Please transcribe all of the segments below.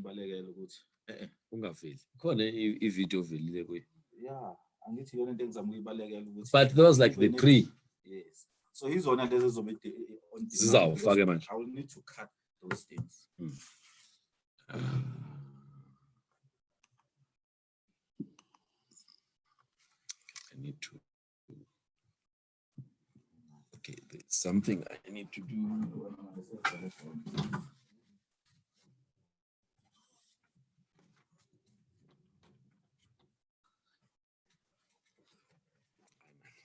ngibalekela ukuthi ungaveli. Khona i-video velile kuyo. Yeah, angithi yona into engizama ukuyibalekela ukuthi. But those like the three. Yes. So izona lezi ezobe on Zizawufake manje. I will need to cut those things. I need to. Okay, there's something I need to do.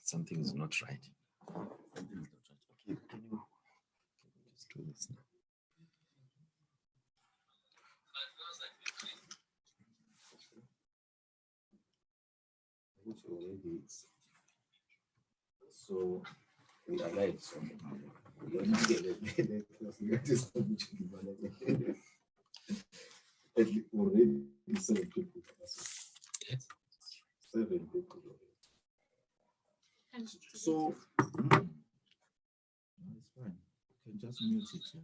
Something is not right. Something is not right. Okay, can you just do this now? Which already is. So we are live something. We are not getting already 7 people. Yes. 7 people. So it's fine. You can just mute it. Yeah.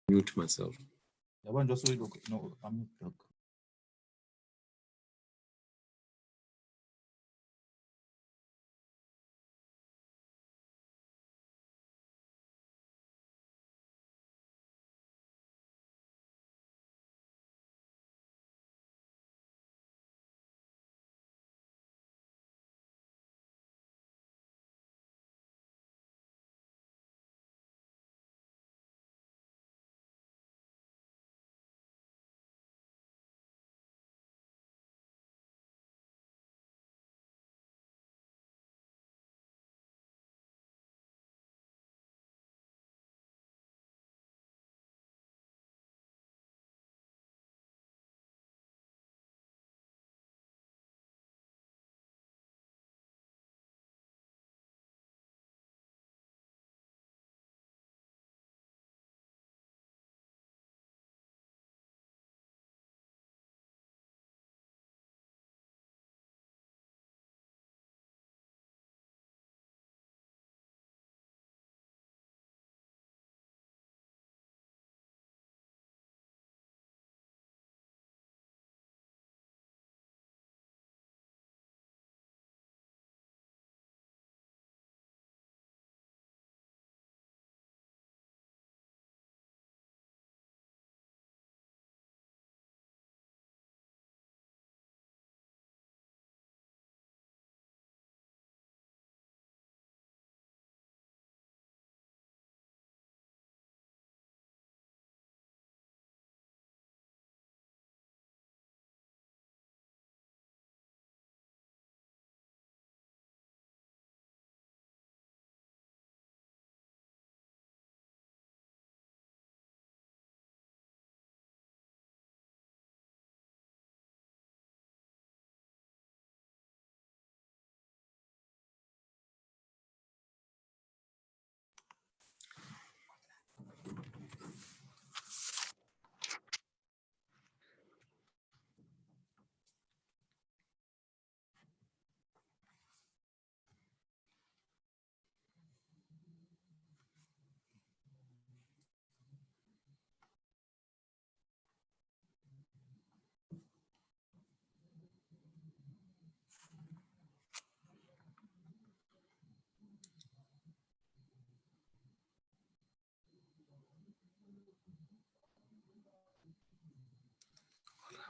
Mute myself. I want just so you look. No, I'm not.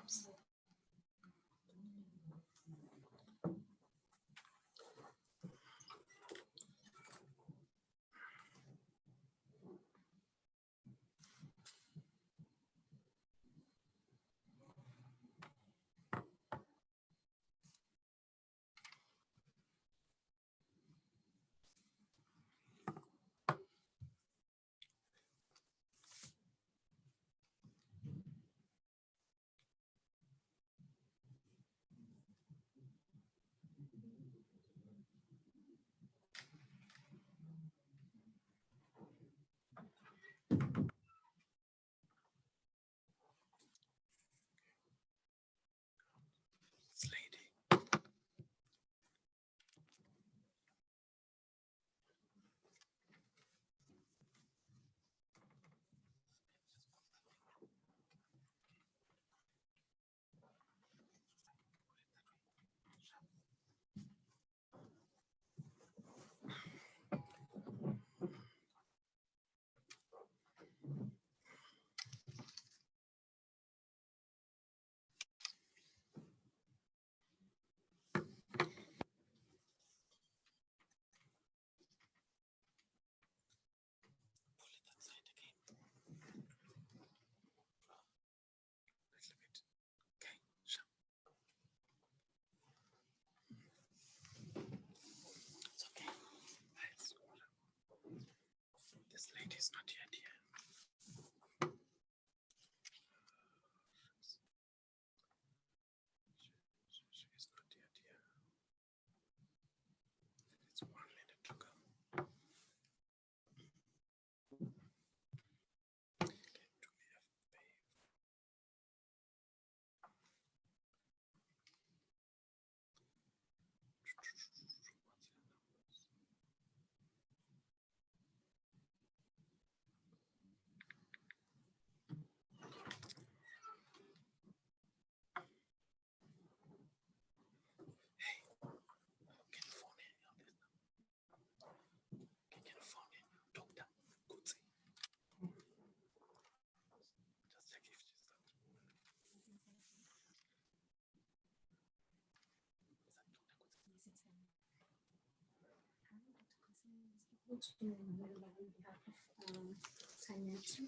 This lady is not yet here. She is not yet here. It's 1 minute to go. Do me a favor. On behalf of Nyati.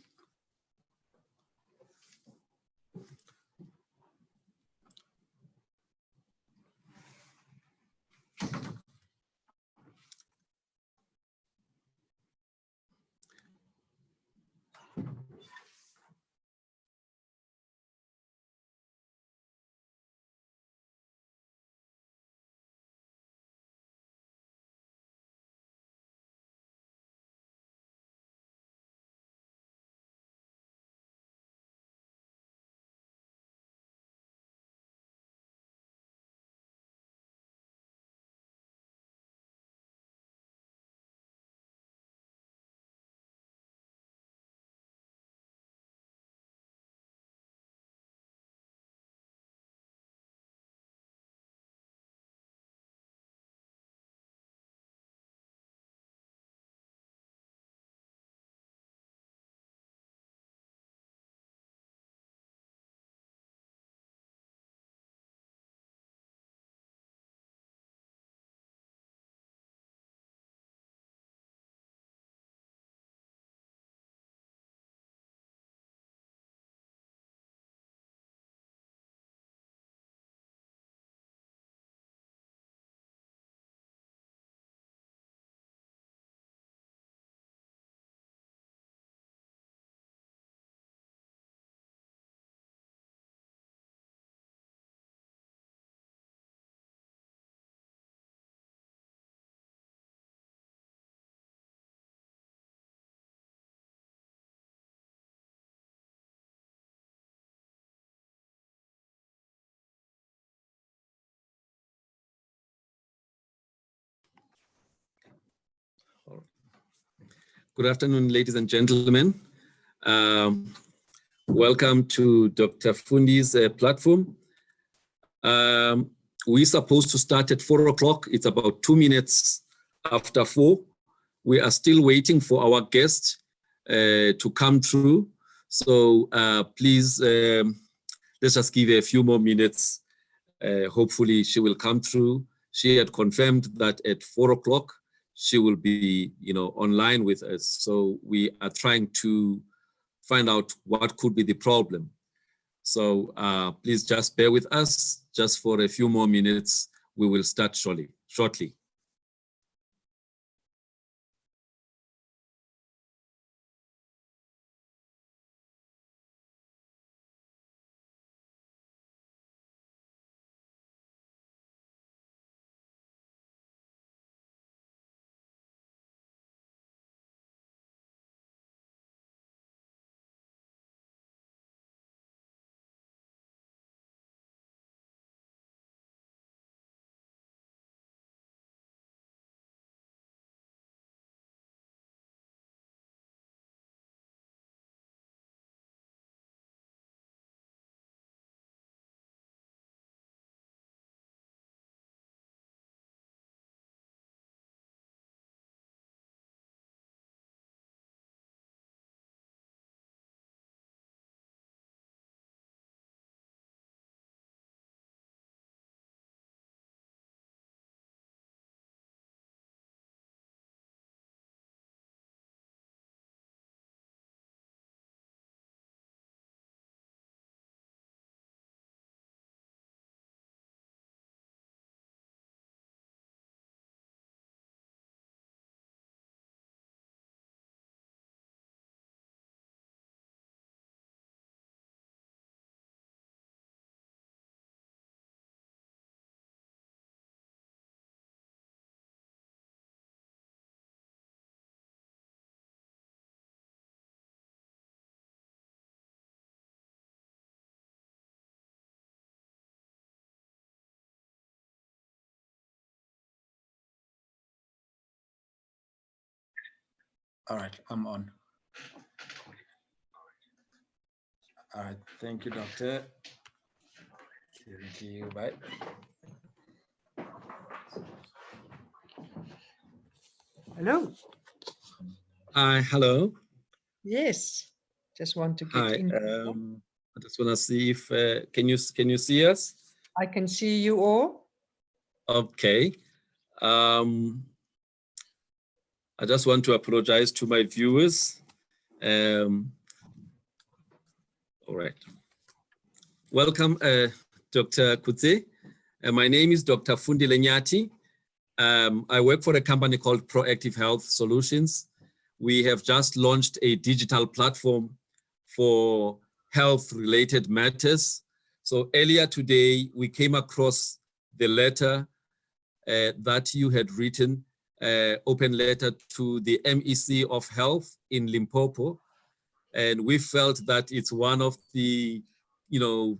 Good afternoon, ladies and gentlemen. Welcome to Dr. Fundi's platform. We're supposed to start at 4 o'clock. It's about 2 minutes after 4. We are still waiting for our guest to come through. So please let's just give her a few more minutes. Hopefully she will come through. She had confirmed that at 4 o'clock, she will be, online with us. So we are trying to find out what could be the problem. So please just bear with us just for a few more minutes. We will start shortly. All right, I'm on. All right, thank you, Doctor. Thank you, bye. Hello. Hello. Yes, just want to get Hi. in. I just want to see if can you see us? I can see you all. Okay. I just want to apologize to my viewers. All right. Welcome, Dr. Kutse. My name is Dr. Fundile Nyati. I work for a company called Proactive Health Solutions. We have just launched a digital platform for health-related matters. So earlier today, we came across the letter that you had written, open letter to the MEC of Health in Limpopo. And we felt that it's one of the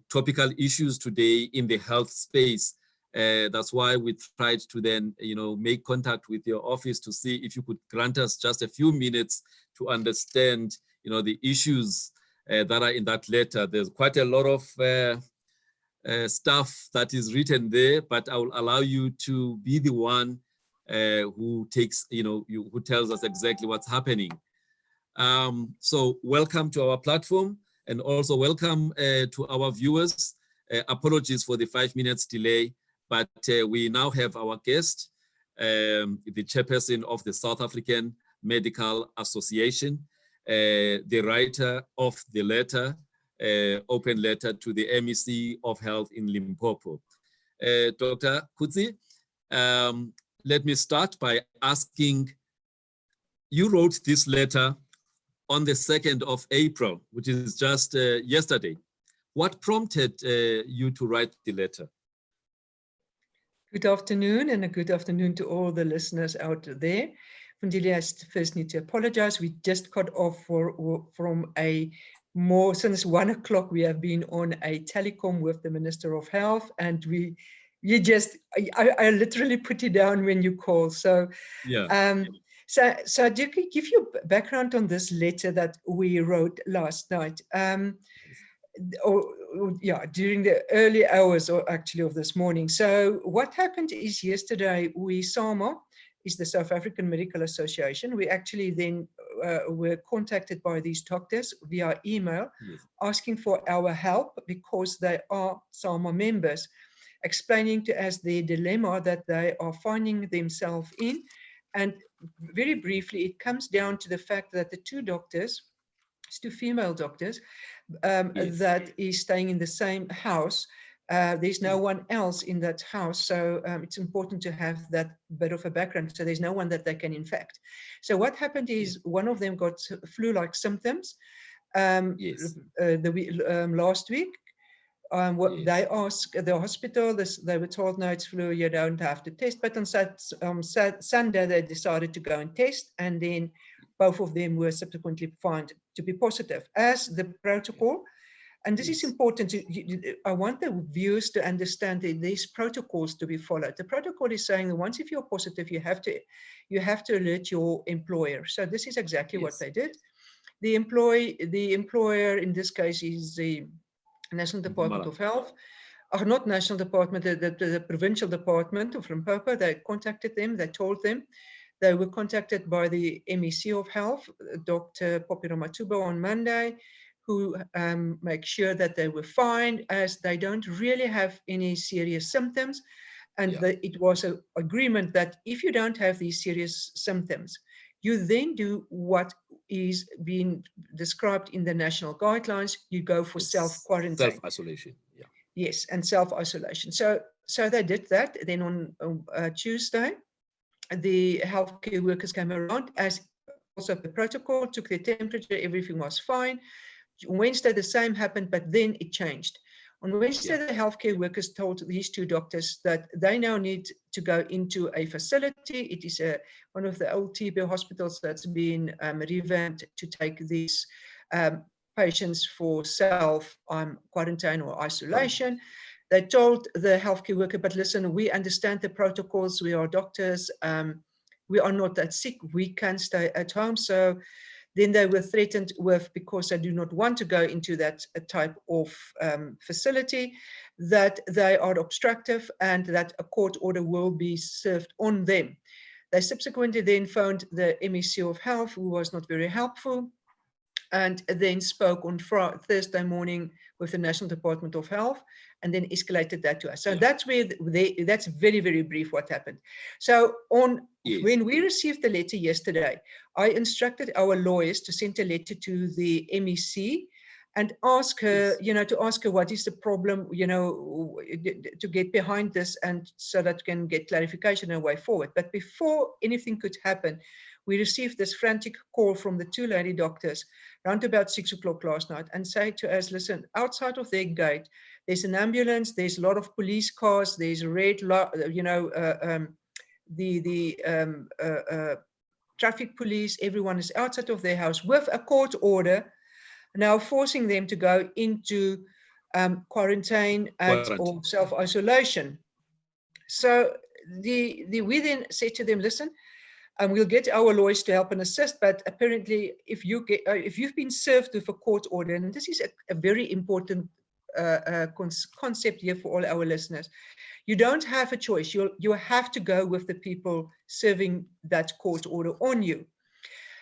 topical issues today in the health space. That's why we tried to then, make contact with your office to see if you could grant us just a few minutes to understand, the issues that are in that letter. There's quite a lot of stuff that is written there, but I will allow you to be the one who takes, who tells us exactly what's happening. So welcome to our platform, and also welcome to our viewers. Apologies for the 5 minutes delay, but we now have our guest, the chairperson of the South African Medical Association, the writer of the letter, open letter to the MEC of Health in Limpopo. Dr. Kutse, let me start by asking, you wrote this letter on the 2nd of April, which is just yesterday. What prompted you to write the letter? Good afternoon, and a good afternoon to all the listeners out there. Fundile, I first need to apologize. We just got off from since 1 o'clock, we have been on a telecom with the Minister of Health, and I literally put it down when you call. So, yeah. So to give you background on this letter that we wrote last night, during the early hours, or actually of this morning. So what happened is yesterday, SAMA is the South African Medical Association. We actually then were contacted by these doctors via email, Yes. asking for our help because they are SAMA members, explaining to us their dilemma that they are finding themselves in. And very briefly, it comes down to the fact that the two doctors, two female doctors, Yes. that is staying in the same house. There's no one else in that house, so it's important to have that bit of a background. So there's no one that they can infect. So what happened is one of them got flu-like symptoms Yes. last week. What Yes. they asked the hospital, they were told, no, it's flu, you don't have to test. But on Sunday, they decided to go and test, and then both of them were subsequently found to be positive. As the protocol, and this is Yes. important, I want the viewers to understand that these protocols to be followed. The protocol is saying that once if you're positive, you have to alert your employer. So this is exactly what Yes. they did. The employer in this case is the National Department of Health, or not National Department, the Provincial Department of Limpopo. They contacted them, they told them. They were contacted by the MEC of Health, Dr. Popira Matuba, on Monday, who make sure that they were fine, as they don't really have any serious symptoms. And it was an agreement that if you don't have these serious symptoms, you then do what is being described in the national guidelines. You go for self-quarantine. Self-isolation, yeah. Yes, and self-isolation. So they did that. Then on Tuesday, the healthcare workers came around, as also the protocol, took their temperature, everything was fine. Wednesday, the same happened, but then it changed. On Wednesday, the healthcare workers told these two doctors that they now need to go into a facility. It is one of the old TB hospitals that's been revamped to take these patients for self-quarantine or isolation. They told the healthcare worker, but listen, we understand the protocols. We are doctors. We are not that sick. We can stay at home. So then they were threatened with, because they do not want to go into that type of facility, that they are obstructive and that a court order will be served on them. They subsequently then phoned the MEC of Health, who was not very helpful, and then spoke on Thursday morning with the National Department of Health, and then escalated that to us. So that's where that's very, very brief what happened. So when we received the letter yesterday, I instructed our lawyers to send a letter to the MEC and ask her, to ask her what is the problem, to get behind this, and so that we can get clarification and way forward. But before anything could happen, we received this frantic call from the two lady doctors around about 6 o'clock last night, and say to us, listen, outside of their gate, there's an ambulance, there's a lot of police cars, there's red, traffic police, everyone is outside of their house with a court order, now forcing them to go into quarantine or self-isolation. So we then said to them, listen, we'll get our lawyers to help and assist, but apparently if you've been served with a court order, and this is a very important concept here for all our listeners, you don't have a choice. You have to go with the people serving that court order on you.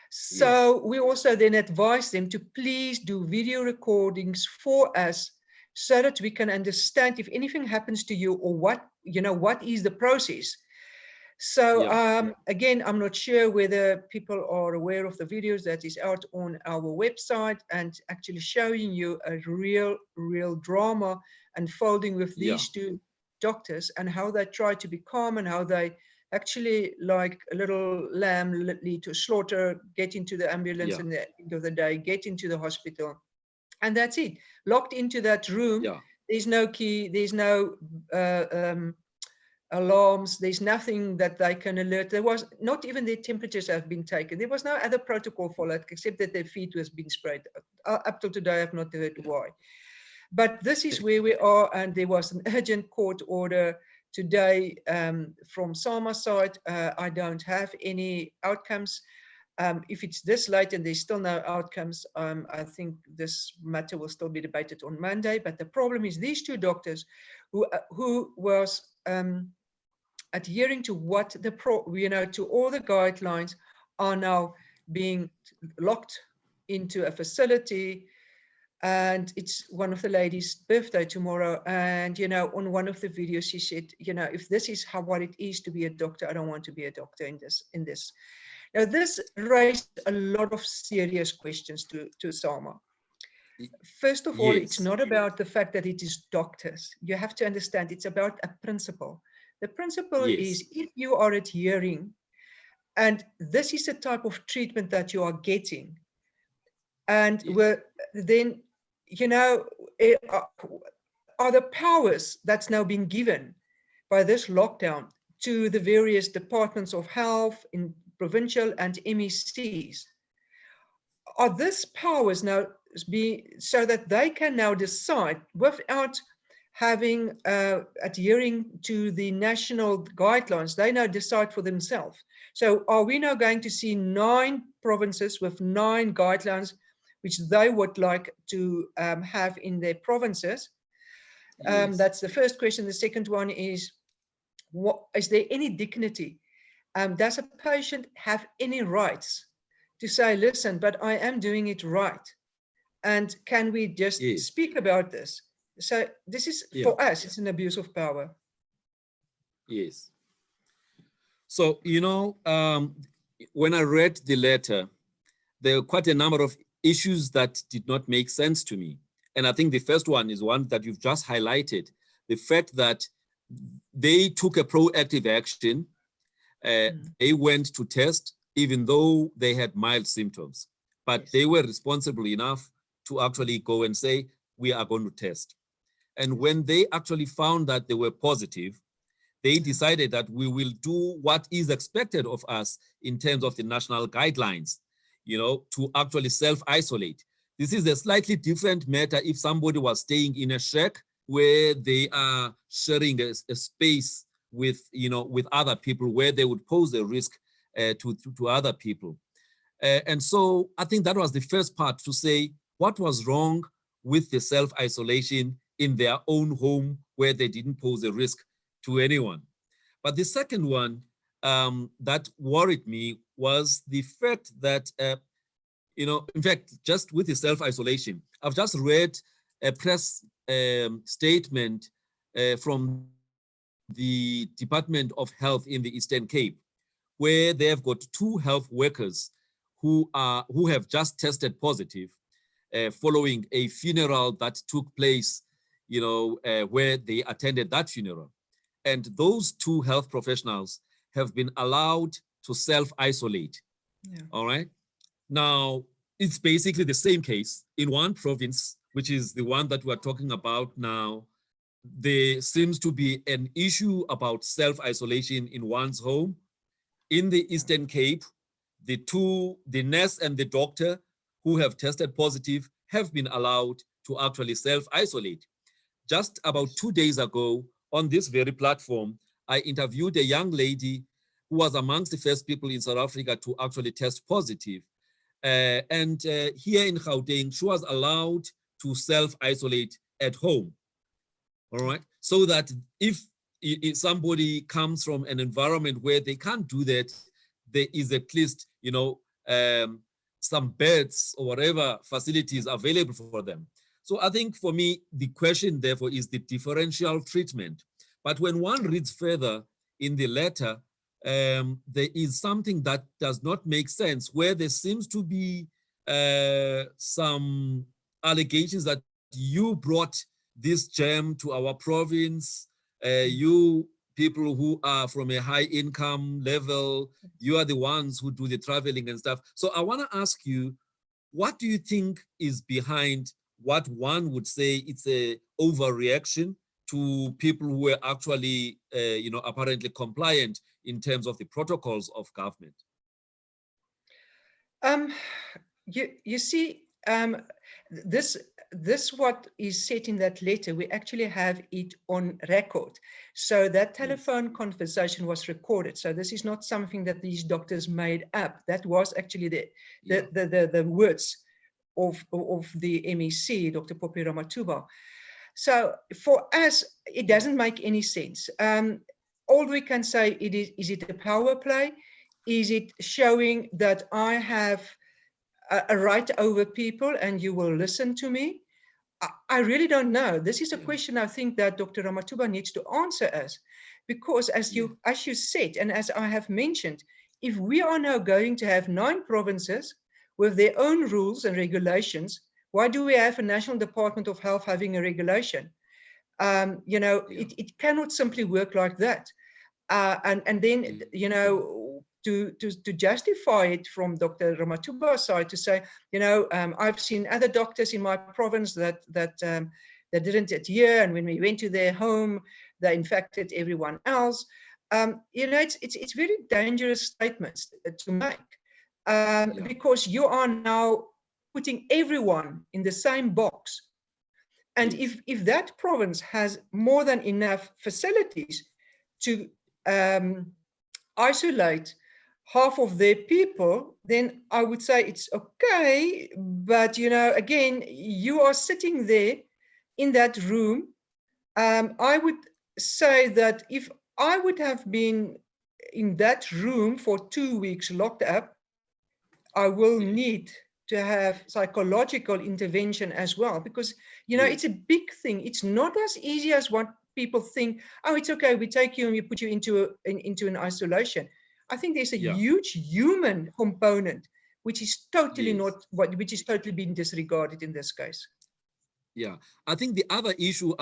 So we also then advise them to please do video recordings for us, so that we can understand if anything happens to you, or what is the process. So again, I'm not sure whether people are aware of the videos that is out on our website, and actually showing you a real drama unfolding with these two doctors, and how they try to be calm, and how they actually, like a little lamb lead to slaughter, get into the ambulance in the end of the day, get into the hospital. And that's it, locked into that room. There's no key, there's no alarms, there's nothing that they can alert. There was not even their temperatures have been taken. There was no other protocol followed, except that their feet was being sprayed. Up till today, I've not heard why. But this is where we are, and there was an urgent court order today from SAMA side. I don't have any outcomes. If it's this late and there's still no outcomes, I think this matter will still be debated on Monday. But the problem is these two doctors who was adhering to what to all the guidelines, are now being locked into a facility, and it's one of the ladies' birthday tomorrow. And, you know, on one of the videos, she said, you know, if this is what it is to be a doctor, I don't want to be a doctor in this. Now, this raised a lot of serious questions to Sama. First of all, it's Yes. not about the fact that it is doctors. You have to understand it's about a principle. The principle Yes. is, if you are adhering, and this is the type of treatment that you are getting, and Yes. then, you know, are the powers that's now been given by this lockdown to the various departments of health in provincial and MECs, are these powers now so that they can now decide without having adhering to the national guidelines, they now decide for themselves. So are we now going to see 9 provinces with 9 guidelines which they would like to have in their provinces? Yes. That's the first question. The second one is, is there any dignity? Does a patient have any rights to say, listen, but I am doing it right? And can we just Yes. speak about this? So this is, Yeah. for us, it's an abuse of power. Yes. So, you know, when I read the letter, there were quite a number of issues that did not make sense to me. And I think the first one is one that you've just highlighted, the fact that they took a proactive action. They went to test, even though they had mild symptoms, but Yes. they were responsible enough to actually go and say, we are going to test. And when they actually found that they were positive, they decided that we will do what is expected of us in terms of the national guidelines, you know, to actually self-isolate. This is a slightly different matter if somebody was staying in a shack where they are sharing a space with, you know, with other people, where they would pose a risk to other people. And so I think that was the first part, to say what was wrong with the self-isolation in their own home where they didn't pose a risk to anyone. But the second one that worried me was the fact that, you know, in fact, just with the self-isolation, I've just read a press statement from the Department of Health in the Eastern Cape, where they have got 2 health workers who have just tested positive following a funeral that took place, you know, where they attended that funeral. And those 2 health professionals have been allowed to self-isolate. Yeah. All right. Now, it's basically the same case in one province, which is the one that we're talking about now. There seems to be an issue about self-isolation in one's home. In the Eastern Cape, the nurse and the doctor who have tested positive have been allowed to actually self-isolate. Just about 2 days ago, on this very platform, I interviewed a young lady who was amongst the first people in South Africa to actually test positive. Here in Gauteng, she was allowed to self-isolate at home. All right. So that if somebody comes from an environment where they can't do that, there is at least, you know, some beds or whatever facilities available for them. So I think for me, the question therefore is the differential treatment. But when one reads further in the letter, there is something that does not make sense, where there seems to be some allegations that you brought this gem to our province, you people who are from a high income level, you are the ones who do the traveling and stuff. So I want to ask you, what do you think is behind what one would say it's a overreaction to people who are actually, you know, apparently compliant in terms of the protocols of government? You see, this what is said in that letter, we actually have it on record. So that telephone conversation was recorded. So this is not something that these doctors made up. That was actually the words of the MEC, Dr. Poppy Ramatuba. So for us, it doesn't make any sense. All we can say, is it a power play? Is it showing that I have a right over people and you will listen to me? I really don't know. This is a question I think that Dr. Ramatuba needs to answer us, because as you said, and as I have mentioned, if we are now going to have 9 provinces with their own rules and regulations, why do we have a National Department of Health having a regulation? It cannot simply work like that. And then, to justify it from Dr. Ramatuba's side, to say, I've seen other doctors in my province that didn't adhere, and when we went to their home, they infected everyone else. It's very dangerous statements to make, because you are now putting everyone in the same box. And if that province has more than enough facilities to isolate half of their people, then I would say it's okay. But, again, you are sitting there in that room. I would say that if I would have been in that room for 2 weeks locked up, I will need to have psychological intervention as well, because, it's a big thing. It's not as easy as what people think. Oh, it's okay, we take you and we put you into an isolation. I think there's a huge human component, which is totally which is totally being disregarded in this case. Yeah, I think the other issue,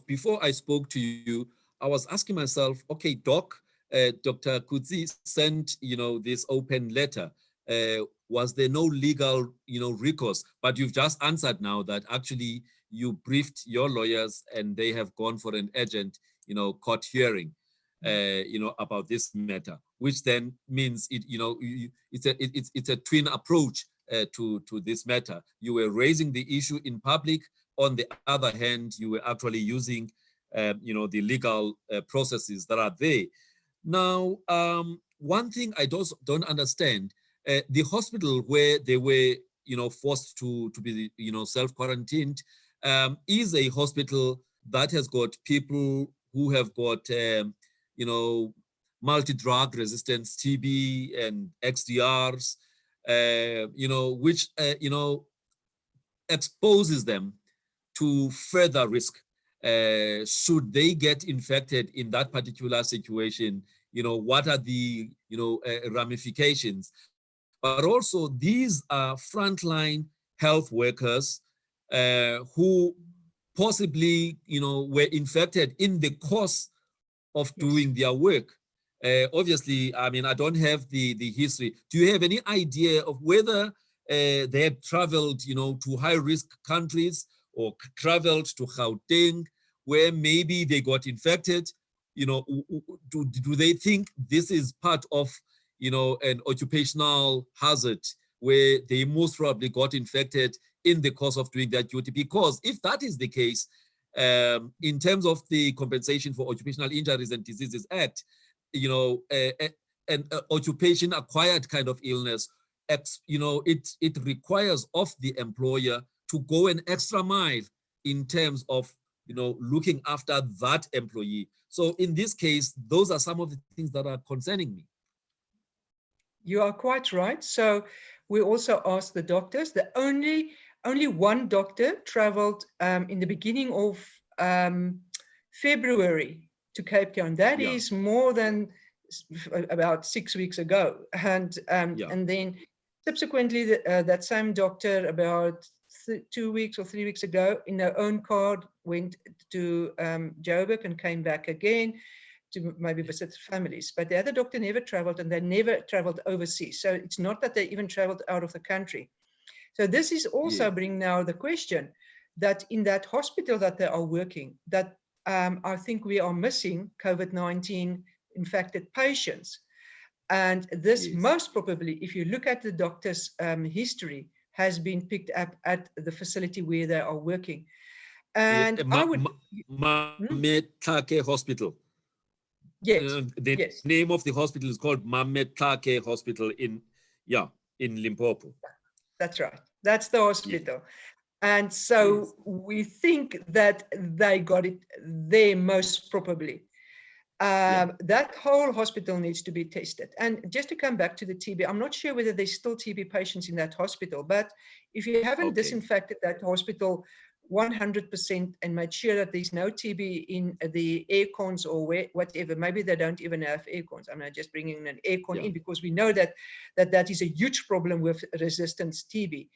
before I spoke to you, I was asking myself, okay, Dr. Kutsi sent, this open letter. Was there no legal, recourse? But you've just answered now that actually you briefed your lawyers and they have gone for an urgent, court hearing, about this matter, which then means it's a twin approach to this matter. You were raising the issue in public. On the other hand, you were actually using, the legal processes that are there. Now, one thing I don't understand. The hospital where they were, forced to be, self-quarantined, is a hospital that has got people who have got, multi-drug resistance, TB and XDRs, which, exposes them to further risk. Should they get infected in that particular situation, what are the, ramifications? But also, these are frontline health workers who possibly, were infected in the course of doing their work. Obviously, I mean, I don't have the history. Do you have any idea of whether they have traveled, to high-risk countries or traveled to Gauteng, where maybe they got infected? Do they think this is part of, an occupational hazard where they most probably got infected in the course of doing their duty? Because if that is the case, in terms of the Compensation for Occupational Injuries and Diseases Act, an occupation acquired kind of illness, it requires of the employer to go an extra mile in terms of, looking after that employee. So in this case, those are some of the things that are concerning me. You are quite right. So we also asked the doctors. The only one doctor traveled in the beginning of February to Cape Town. That is more than about 6 weeks ago. And then subsequently, that same doctor about 2 weeks or 3 weeks ago, in their own car, went to Joburg and came back again to maybe visit families. But the other doctor never traveled, and they never traveled overseas. So it's not that they even traveled out of the country. So this is also bringing now the question that in that hospital that they are working, that I think we are missing COVID-19 infected patients. And this most probably, if you look at the doctor's history, has been picked up at the facility where they are working. And I would... Mametake Hospital. Yes. The name of the hospital is called Mametake Hospital in Limpopo. That's right. That's the hospital. And so we think that they got it there most probably. That whole hospital needs to be tested. And just to come back to the TB, I'm not sure whether there's still TB patients in that hospital, but if you haven't Okay. disinfected that hospital 100% and made sure that there's no TB in the air cons or whatever, maybe they don't even have air cons. I'm not just bringing an air con in because we know that is a huge problem with resistant TB.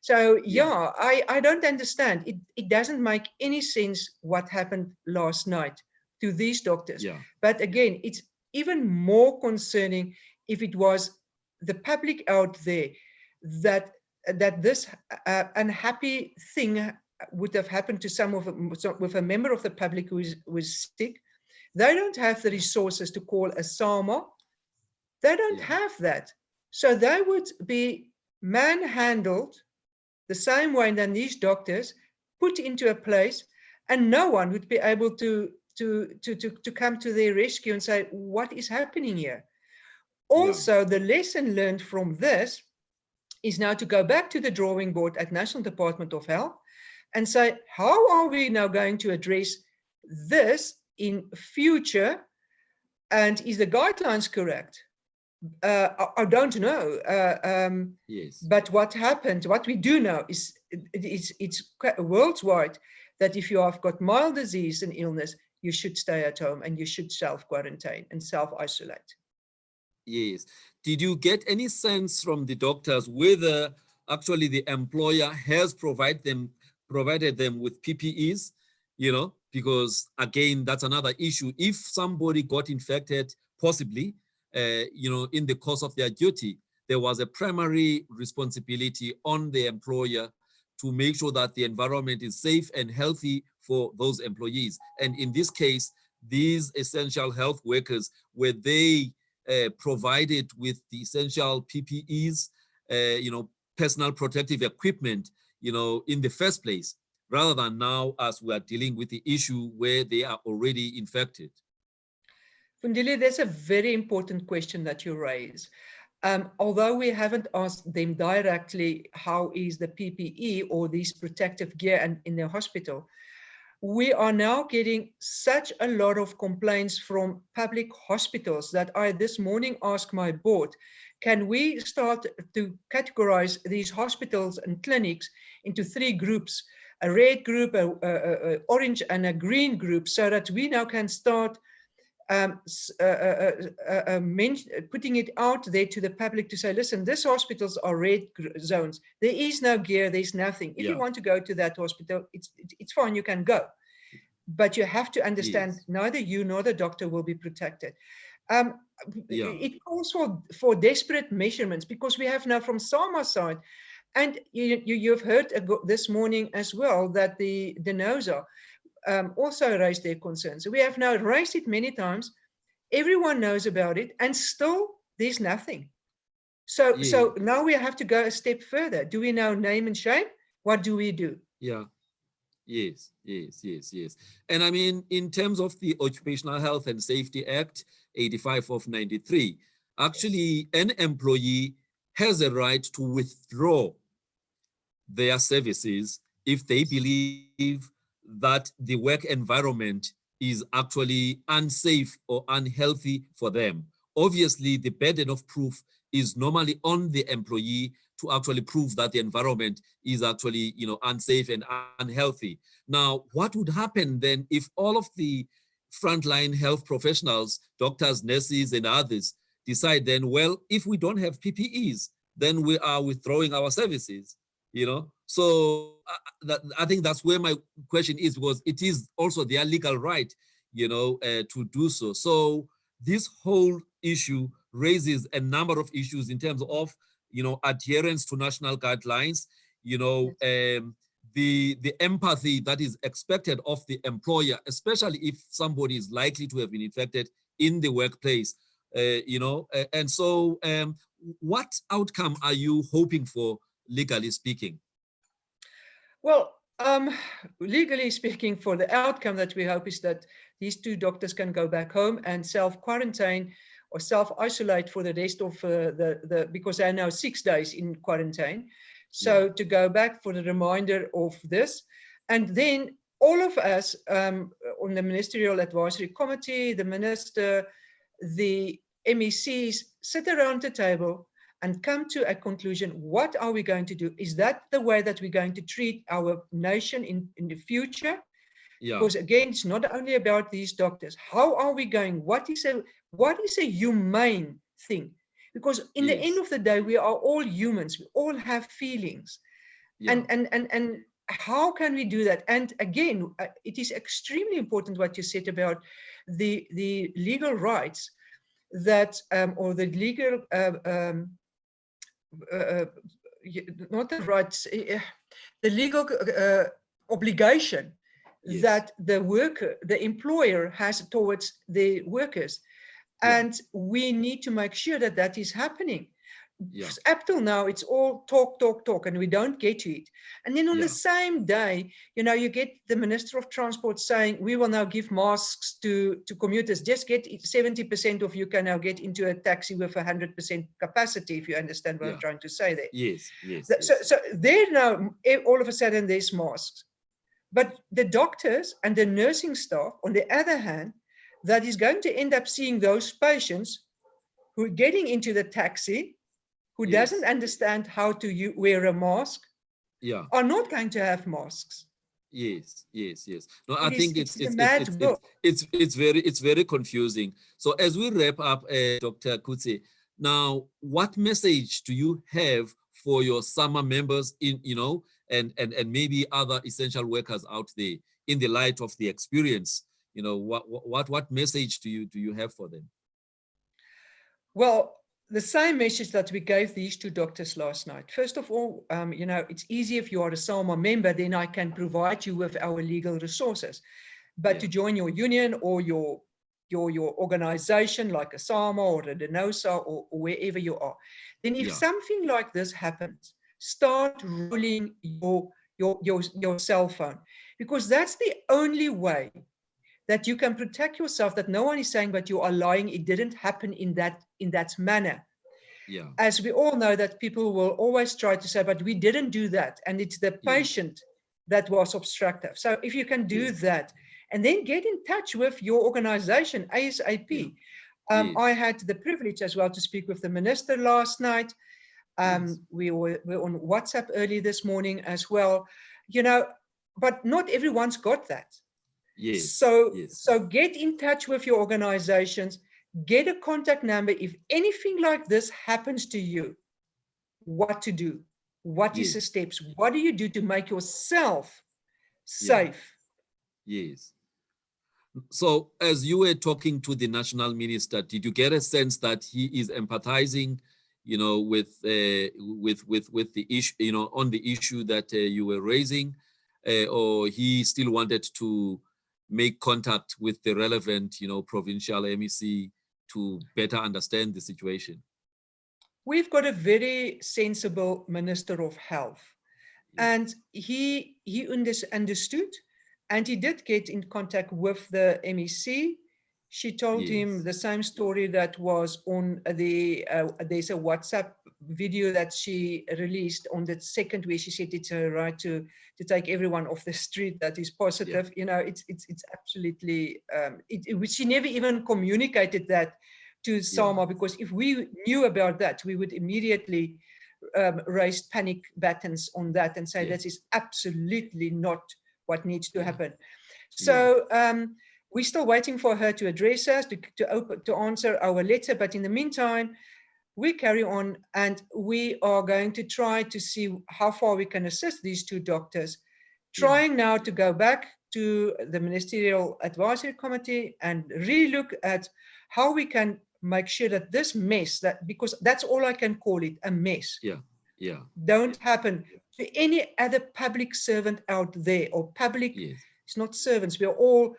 So yeah, I don't understand. It doesn't make any sense what happened last night to these doctors. Yeah. But again, it's even more concerning if it was the public out there that this unhappy thing would have happened to some of with a member of the public who was sick. They don't have the resources to call a SAMA. They don't have that. So they would be manhandled the same way than these doctors, put into a place, and no one would be able to come to their rescue and say, what is happening here? Also, the lesson learned from this is now to go back to the drawing board at National Department of Health and say, how are we now going to address this in future? And is the guidelines correct? I don't know. But what happened, what we do know is it's worldwide that if you have got mild disease and illness, you should stay at home and you should self-quarantine and self-isolate. Yes. Did you get any sense from the doctors whether actually the employer has provided them with PPEs? You know, because again, that's another issue. If somebody got infected, possibly, you know, in the course of their duty, there was a primary responsibility on the employer to make sure that the environment is safe and healthy for those employees. And in this case, these essential health workers, were they provided with the essential PPEs, you know, personal protective equipment, you know, in the first place, rather than now as we are dealing with the issue where they are already infected? Fundile, that's a very important question that you raise. Although we haven't asked them directly how is the PPE or these protective gear in the hospital, we are now getting such a lot of complaints from public hospitals that I this morning asked my board, can we start to categorize these hospitals and clinics into 3 groups, a red group, a orange and a green group, so that we now can start putting it out there to the public to say, listen, these hospitals are red zones. There is no gear, there's nothing. If you want to go to that hospital, it's fine, you can go. But you have to understand, neither you nor the doctor will be protected. It calls for desperate measurements, because we have now from SAMA side, and you've heard this morning as well that the NOSA also raised their concerns. So we have now raised it many times. Everyone knows about it, and still there's nothing. So now we have to go a step further. Do we now name and shame? What do we do? Yes. And I mean, in terms of the Occupational Health and Safety Act 85 of 93, actually an employee has a right to withdraw their services if they believe that the work environment is actually unsafe or unhealthy for them. Obviously, the burden of proof is normally on the employee to actually prove that the environment is actually, you know, unsafe and unhealthy. Now, what would happen then if all of the frontline health professionals, doctors, nurses, and others decide then, well, if we don't have PPEs, then we are withdrawing our services, you know? So I think that's where my question is, because it is also their legal right, you know, to do so. So this whole issue raises a number of issues in terms of, you know, adherence to national guidelines, you know, the empathy that is expected of the employer, especially if somebody is likely to have been infected in the workplace, you know, and so what outcome are you hoping for, legally speaking? Well, legally speaking, for the outcome that we hope is that these 2 doctors can go back home and self-quarantine or self-isolate for the rest of because they're now 6 days in quarantine. So to go back for the reminder of this. And then all of us, on the Ministerial Advisory Committee, the minister, the MECs sit around the table and come to a conclusion. What are we going to do? Is that the way that we're going to treat our nation in the future? Yeah. Because again, it's not only about these doctors. How are we going? What is a humane thing? Because in the end of the day, we are all humans. We all have feelings. Yeah. And how can we do that? And again, it is extremely important what you said about the legal rights that, or the legal, not the rights, the legal obligation that the worker, the employer has towards the workers. And we need to make sure that that is happening. Up till now, it's all talk, and we don't get to it. And then on the same day, you know, you get the Minister of Transport saying, we will now give masks to commuters. Just get 70% of you can now get into a taxi with 100% capacity, if you understand what I'm trying to say there. Yes. So there now, all of a sudden, there's masks. But the doctors and the nursing staff, on the other hand, that is going to end up seeing those patients who are getting into the taxi, who doesn't understand how to wear a mask, are not going to have masks. Yes. No, I think it's very confusing. So as we wrap up, Dr. Kutse, now what message do you have for your summer members in, you know, and maybe other essential workers out there in the light of the experience? You know, what message do you have for them? Well, the same message that we gave these two doctors last night. First of all, you know, it's easy if you are a SAMA member, then I can provide you with our legal resources. But to join your union or your organization like a SAMA or a DENOSA or wherever you are, then if something like this happens, start rolling your cell phone, because that's the only way that you can protect yourself, that no one is saying, but you are lying, it didn't happen in that manner. As we all know, that people will always try to say, but we didn't do that, and it's the patient that was obstructive. So if you can do that, and then get in touch with your organization ASAP. I had the privilege as well to speak with the minister last night. We were on WhatsApp early this morning as well, you know, but not everyone's got that. So get in touch with your organizations, get a contact number. If anything like this happens to you, what to do? What is the steps? What do you do to make yourself safe? So as you were talking to the national minister, did you get a sense that he is empathizing, you know, with the issue, you know, on the issue that you were raising, or he still wanted to make contact with the relevant, you know, provincial MEC to better understand the situation? We've got a very sensible Minister of Health, and he understood, and he did get in contact with the MEC. She told him the same story that was on the, there's a WhatsApp video that she released on the 2nd, where she said it's her right to take everyone off the street that is positive. You know, it's absolutely, she never even communicated that to SAMA, because if we knew about that, we would immediately raise panic buttons on that and say that is absolutely not what needs to happen. So we're still waiting for her to address us, to answer our letter. But in the meantime, we carry on, and we are going to try to see how far we can assist these two doctors, trying now to go back to the Ministerial Advisory Committee and relook at how we can make sure that this mess, because that's all I can call it, a mess, don't happen to any other public servant out there, or public, it's not servants, we are all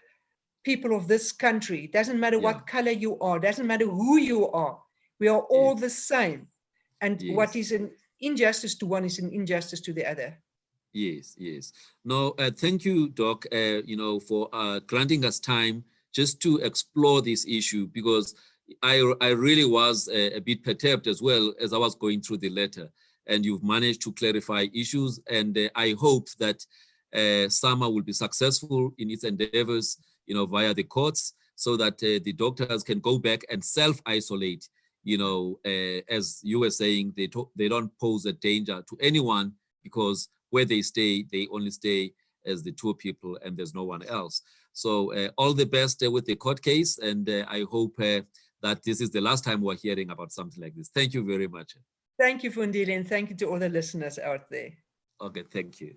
people of this country. It doesn't matter what color you are, doesn't matter who you are, we are all the same. And what is an injustice to one is an injustice to the other. No, thank you, Doc, you know, for granting us time just to explore this issue, because I really was a bit perturbed as well as I was going through the letter, and you've managed to clarify issues. And I hope that SAMA will be successful in its endeavors, via the courts, so that the doctors can go back and self-isolate. As you were saying, they don't pose a danger to anyone, because where they stay, they only stay as the two people and there's no one else. So all the best with the court case, and I hope that this is the last time we're hearing about something like this. Thank you very much. Thank you, Fundile, and thank you to all the listeners out there. Okay, thank you.